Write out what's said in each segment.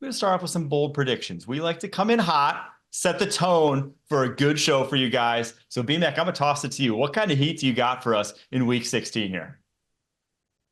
going to start off with some bold predictions. We like to come in hot, set the tone for a good show for you guys. So, B-Mac, I'm going to toss it to you. What kind of heat do you got for us in Week 16 here?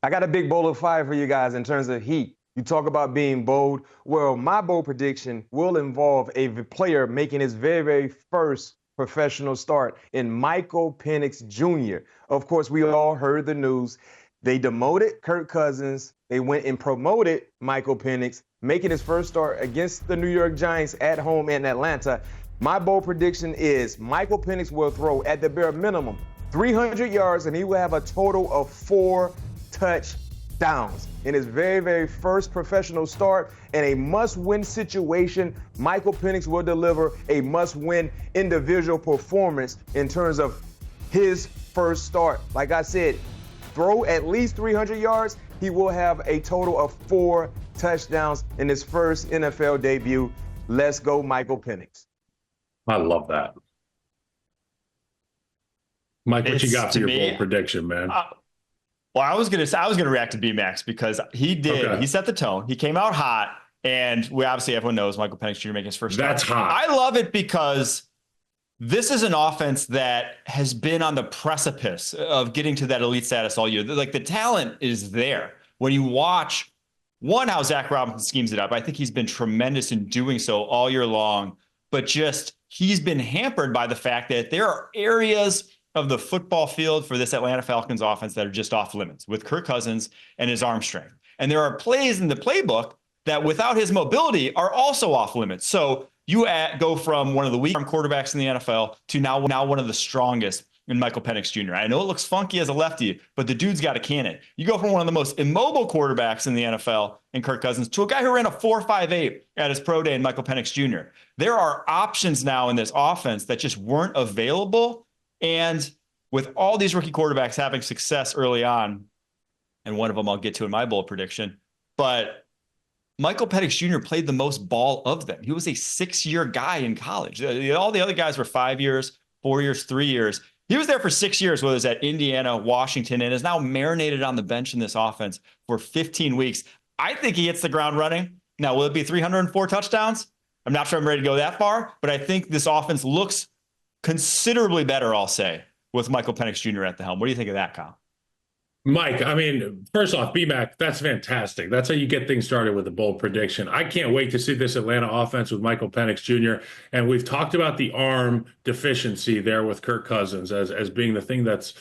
I got a big bowl of fire for you guys in terms of heat. You talk about being bold. Well, my bold prediction will involve a player making his very, very first professional start in Michael Penix Jr. Of course, we all heard the news. They demoted Kirk Cousins. They went and promoted Michael Penix, making his first start against the New York Giants at home in Atlanta. My bold prediction is Michael Penix will throw at the bare minimum 300 yards, and he will have a total of 4 touchdowns in his very, very first professional start. In a must-win situation, Michael Penix will deliver a must-win individual performance in terms of his first start. Like I said, throw at least 300 yards. He will have a total of 4 touchdowns in his first NFL debut. Let's go, Michael Penix. I love that. Mike, what you got for your bold prediction, man? Well, I was gonna react to B-Max because he did. Okay. He set the tone. He came out hot, and we obviously everyone knows Michael Penix Jr. making his first start. That's hot. I love it because this is an offense that has been on the precipice of getting to that elite status all year. Like, the talent is there. When you watch how Zach Robinson schemes it up, I think he's been tremendous in doing so all year long. But just he's been hampered by the fact that there are areas of the football field for this Atlanta Falcons offense that are just off limits with Kirk Cousins and his arm strength. And there are plays in the playbook that without his mobility are also off limits. So you go from one of the weak quarterbacks in the NFL to now one of the strongest in Michael Penix Jr. I know it looks funky as a lefty, but the dude's got a cannon. You go from one of the most immobile quarterbacks in the NFL in Kirk Cousins to a guy who ran a 4.58 at his pro day in Michael Penix Jr. There are options now in this offense that just weren't available. And with all these rookie quarterbacks having success early on, and one of them I'll get to in my bold prediction, but Michael Penix Jr. played the most ball of them. He was a 6-year guy in college. All the other guys were 5 years, 4 years, 3 years. He was there for 6 years, whether it's at Indiana, Washington, and is now marinated on the bench in this offense for 15 weeks. I think he hits the ground running. Now, will it be 304 touchdowns? I'm not sure I'm ready to go that far, but I think this offense looks considerably better, I'll say, with Michael Penix Jr. at the helm. What do you think of that, Kyle? Mike, I mean, first off, B-Mac, that's fantastic. That's how you get things started with a bold prediction. I can't wait to see this Atlanta offense with Michael Penix Jr. And we've talked about the arm deficiency there with Kirk Cousins as being the thing that's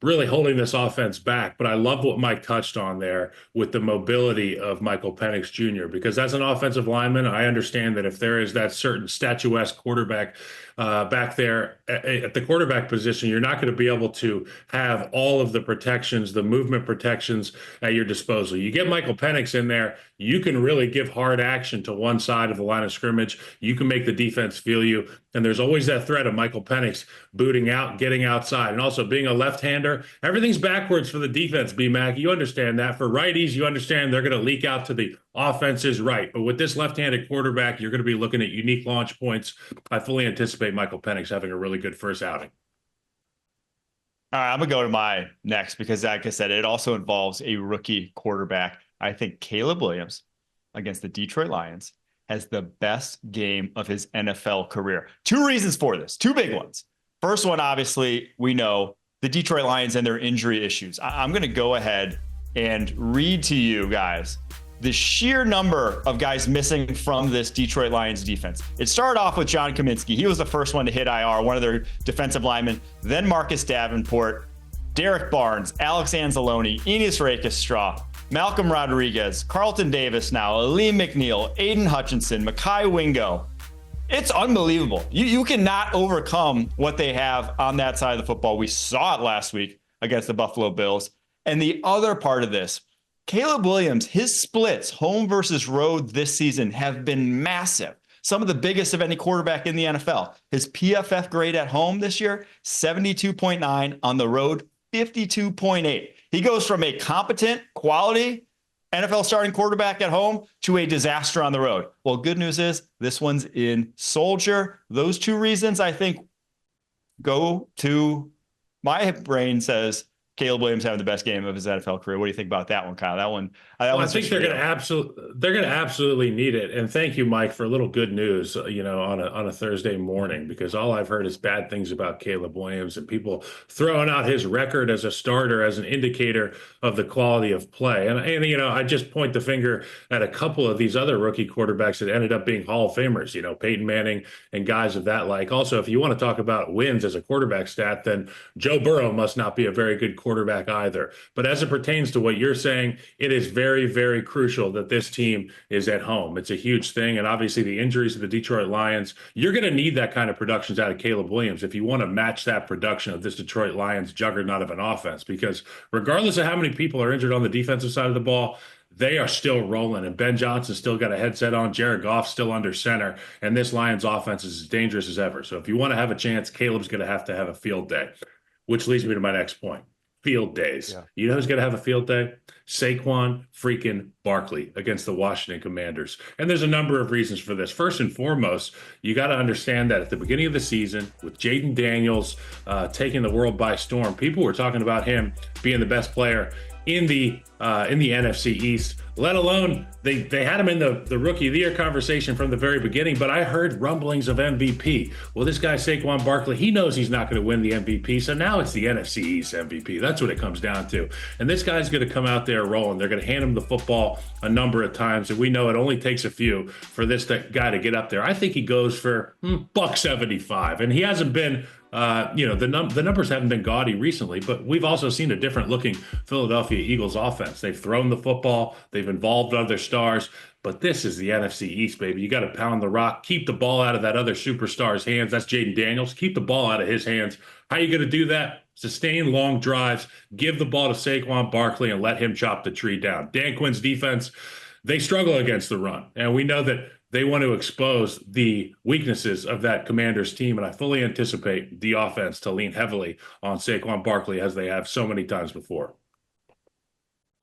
really holding this offense back. But I love what Mike touched on there with the mobility of Michael Penix Jr. Because as an offensive lineman, I understand that if there is that certain statuesque quarterback back there at the quarterback position, you're not going to be able to have all of the protections, the movement protections at your disposal. You get Michael Penix in there, you can really give hard action to one side of the line of scrimmage. You can make the defense feel you. And there's always that threat of Michael Penix booting out, getting outside. And also being a left-hander, everything's backwards for the defense, B-Mac. You understand that. For righties, you understand they're going to leak out to the offense's right. But with this left-handed quarterback, you're going to be looking at unique launch points. I fully anticipate Michael Penix having a really good first outing. All right, I'm going to go to my next because, like I said, it also involves a rookie quarterback. I think Caleb Williams against the Detroit Lions has the best game of his NFL career. 2 reasons for this, 2 big ones. First one, obviously, we know the Detroit Lions and their injury issues. I'm going to go ahead and read to you guys the sheer number of guys missing from this Detroit Lions defense. It started off with John Kaminsky. He was the first one to hit IR, one of their defensive linemen. Then Marcus Davenport, Derek Barnes, Alex Anzalone, Enes Rakestraw, Malcolm Rodriguez, Carlton Davis now, Aleem McNeil, Aiden Hutchinson, Mekhi Wingo. It's unbelievable. You cannot overcome what they have on that side of the football. We saw it last week against the Buffalo Bills. And the other part of this, Caleb Williams, his splits, home versus road this season, have been massive. Some of the biggest of any quarterback in the NFL. His PFF grade at home this year, 72.9. On the road, 52.8. He goes from a competent, quality NFL starting quarterback at home to a disaster on the road. Well, good news is this one's in Soldier. Those 2 reasons, I think, go to my brain says Caleb Williams having the best game of his NFL career. What do you think about that one, Kyle? That one, Well, I think they're going to absolutely need it. And thank you, Mike, for a little good news, on a Thursday morning, because all I've heard is bad things about Caleb Williams and people throwing out his record as a starter as an indicator of the quality of play. And I just point the finger at a couple of these other rookie quarterbacks that ended up being Hall of Famers, Peyton Manning and guys of that like. Also, if you want to talk about wins as a quarterback stat, then Joe Burrow must not be a very good quarterback either. But as it pertains to what you're saying, it is very, very crucial that this team is at home. It's a huge thing. And obviously the injuries of the Detroit Lions, you're going to need that kind of production out of Caleb Williams if you want to match that production of this Detroit Lions juggernaut of an offense, because regardless of how many people are injured on the defensive side of the ball, they are still rolling, and Ben Johnson's still got a headset on. Jared Goff's still under center, and this Lions offense is as dangerous as ever. So if you want to have a chance, Caleb's going to have a field day, which leads me to my next point. Field days. Yeah. You know who's going to have a field day? Saquon freaking Barkley against the Washington Commanders. And there's a number of reasons for this. First and foremost, you got to understand that at the beginning of the season, with Jaden Daniels taking the world by storm, people were talking about him being the best player in the NFC East, let alone they had him in the Rookie of the Year conversation from the very beginning. But I heard rumblings of MVP. Well, this guy, Saquon Barkley, he knows he's not going to win the MVP. So now it's the NFC East MVP. That's what it comes down to. And this guy's going to come out there rolling. They're going to hand him the football a number of times. And we know it only takes a few for this guy to get up there. I think he goes for $175. And he hasn't been the numbers haven't been gaudy recently, but we've also seen a different looking Philadelphia Eagles offense. They've thrown the football, they've involved other stars, but this is the NFC East, baby. You got to pound the rock, keep the ball out of that other superstar's hands. That's Jaden Daniels. Keep the ball out of his hands. How are you going to do that? Sustain long drives, give the ball to Saquon Barkley, and let him chop the tree down. Dan Quinn's defense, they struggle against the run, and we know that they want to expose the weaknesses of that Commanders team, and I fully anticipate the offense to lean heavily on Saquon Barkley as they have so many times before.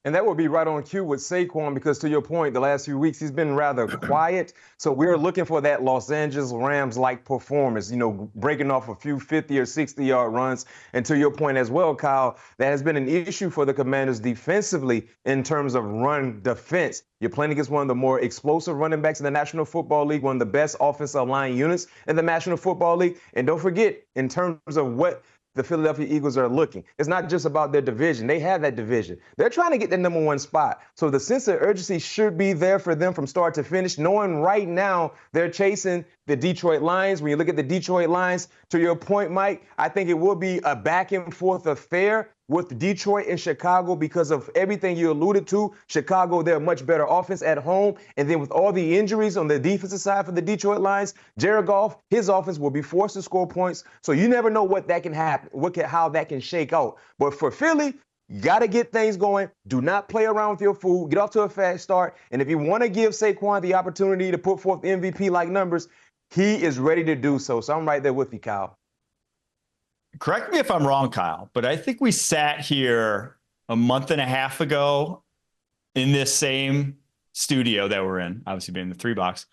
And that would be right on cue with Saquon, because to your point, the last few weeks, he's been rather quiet. So we're looking for that Los Angeles Rams-like performance, breaking off a few 50 or 60-yard runs. And to your point as well, Kyle, that has been an issue for the Commanders defensively in terms of run defense. You're playing against one of the more explosive running backs in the National Football League, one of the best offensive line units in the National Football League. And don't forget, in terms of what the Philadelphia Eagles are looking, it's not just about their division. They have that division. They're trying to get the number one spot. So the sense of urgency should be there for them from start to finish, knowing right now they're chasing the Detroit Lions. When you look at the Detroit Lions, to your point, Mike, I think it will be a back and forth affair with Detroit and Chicago because of everything you alluded to. Chicago, they're a much better offense at home. And then with all the injuries on the defensive side for the Detroit Lions, Jared Goff, his offense will be forced to score points. So you never know what that can happen, how that can shake out. But for Philly, you got to get things going. Do not play around with your food. Get off to a fast start. And if you want to give Saquon the opportunity to put forth MVP-like numbers, he is ready to do so. So I'm right there with you, Kyle. Correct me if I'm wrong, Kyle, but I think we sat here a month and a half ago in this same studio that we're in, obviously being the 3 box.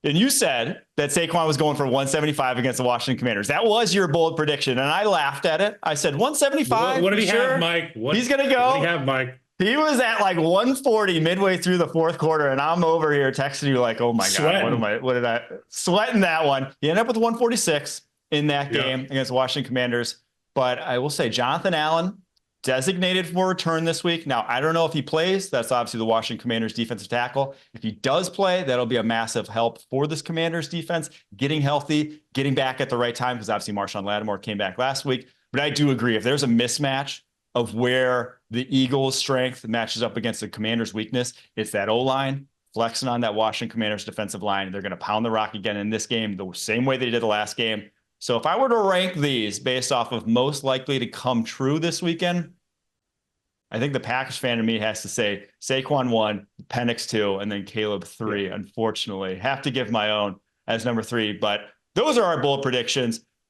And you said that Saquon was going for 175 against the Washington Commanders. That was your bold prediction. And I laughed at it. I said, 175? What did he have, Mike? He's going to go. What did he have, Mike? He was at like 140 midway through the fourth quarter. And I'm over here texting you like, oh my God, sweating that one. He ended up with 146 in that game against the Washington Commanders. But I will say Jonathan Allen designated for return this week. Now, I don't know if he plays. That's obviously the Washington Commanders defensive tackle. If he does play, that'll be a massive help for this Commanders defense, getting healthy, getting back at the right time, because obviously Marshawn Lattimore came back last week. But I do agree, if there's a mismatch of where the Eagles' strength matches up against the Commanders' weakness, it's that O-line flexing on that Washington Commanders defensive line. They're going to pound the rock again in this game the same way they did the last game. So if I were to rank these based off of most likely to come true this weekend, I think the Packers fan in me has to say Saquon 1, Penix 2, and then Caleb 3. Unfortunately, have to give my own as number 3. But those are our bold predictions.